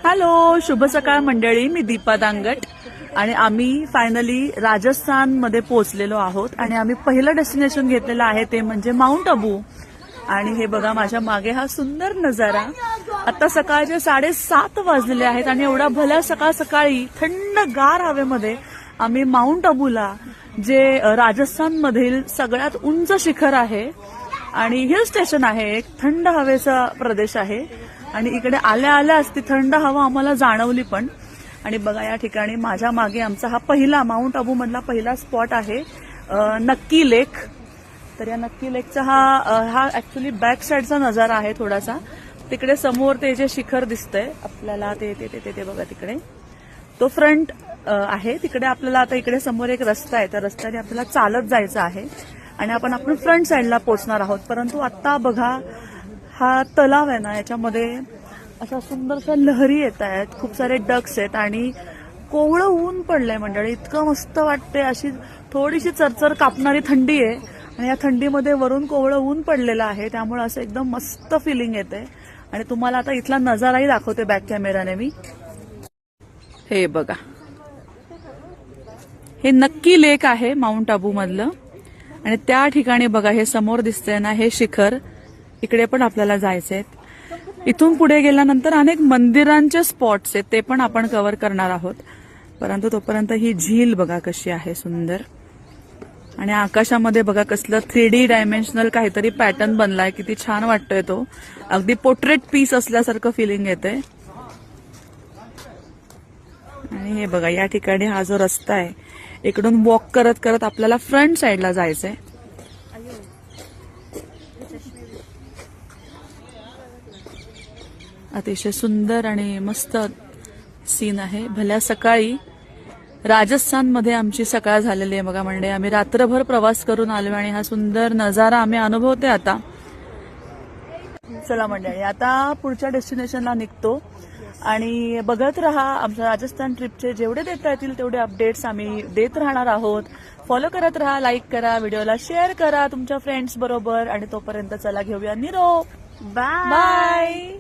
Hello, शुभ सकाळ मंडळी. मी दीपा दांगट आणि आम्ही फायनली राजस्थानमध्ये पोहोचलेलो आहोत आणि आम्ही पहिलं डेस्टिनेशन घेतलेलं आहे ते म्हणजे माउंट आबू. आणि हे बघा माझ्या मागे हा सुंदर नजारा. आता सकाळचे 7:30 वाजलेले आहेत आणि एवढा भल्या सकाळ सकाळी थंडगार हवेमध्ये आम्ही माउंट आबूला, जे राजस्थानमधील सगळ्यात उंच शिखर आहे आणि हिल स्टेशन आहे, एक थंड हवेचा प्रदेश आहे. आणि इकडे आल्या आल्याच ती थंड हवा आम्हाला जाणवली पण. आणि बघा या ठिकाणी माझ्या मागे आमचा हा पहिला माउंट आबू मधला पहिला स्पॉट आहे नक्की लेक. तर या नक्की लेकचा हा ऍक्च्युली बॅक साईडचा नजारा आहे थोडासा. तिकडे समोर ते जे शिखर दिसतंय आपल्याला ते बघा तिकडे तो फ्रंट आहे. तिकडे आपल्याला आता इकडे समोर एक रस्ता आहे, त्या रस्त्याने आपल्याला चालत जायचं आहे आणि आपण फ्रंट साईडला पोहोचणार आहोत. परंतु आता बघा हा तलाव आहे ना, याच्यामध्ये अशा सुंदरशा लहरी येत आहेत, खूप सारे डक्स आहेत आणि कोवळं ऊन पडलंय मंडळी. इतकं मस्त वाटतंय. अशी थोडीशी चरचर कापणारी थंडी आहे आणि या थंडीमध्ये वरून कोवळं ऊन पडलेलं आहे, त्यामुळे असं एकदम मस्त फिलिंग येते. आणि तुम्हाला आता इथला नजाराही दाखवते बॅक कॅमेराने मी. हे बघा, हे नक्की लेक आहे माउंट आबू मधलं आणि त्या ठिकाणी बघा हे समोर दिसतंय ना, हे शिखर. इकडे पण आपल्याला जायचंय. इथून पुढे गेल्यानंतर अनेक मंदिरांचे स्पॉट्स आहेत, ते पण आपण कव्हर करणार आहोत. परंतु तोपर्यंत ही झील बघा कशी आहे सुंदर. आणि आकाशामध्ये बघा कसलं 3D डायमेन्शनल काहीतरी पॅटर्न बनलाय, किती छान वाटतोय तो. अगदी पोर्ट्रेट पीस असल्यासारखं फिलिंग येते. आणि हे बघा या ठिकाणी हा जो रस्ता आहे, इकडून वॉक करत करत आपल्याला फ्रंट साईडला जायचंय. अतिशय सुंदर आणि मस्त सीन आहे. भल्या सकाळी राजस्थानमध्ये आमची सकाळ झालेली आहे बघा म्हणजे आम्ही रात्रभर प्रवास करून आलो आणि हा सुंदर नजारा आम्ही अनुभवते आता. चला मंडळी, आता पुढच्या डेस्टिनेशनला निघतो आणि बघत रहा. आमच्या राजस्थान ट्रिपचे जेवढे देता येतील तेवढे अपडेट्स आम्ही देत राहणार आहोत. फॉलो करत राहा, लाईक करा, व्हिडिओला शेअर करा तुमच्या फ्रेंड्स बरोबर. आणि तोपर्यंत चला घेऊया निरोप. बाय.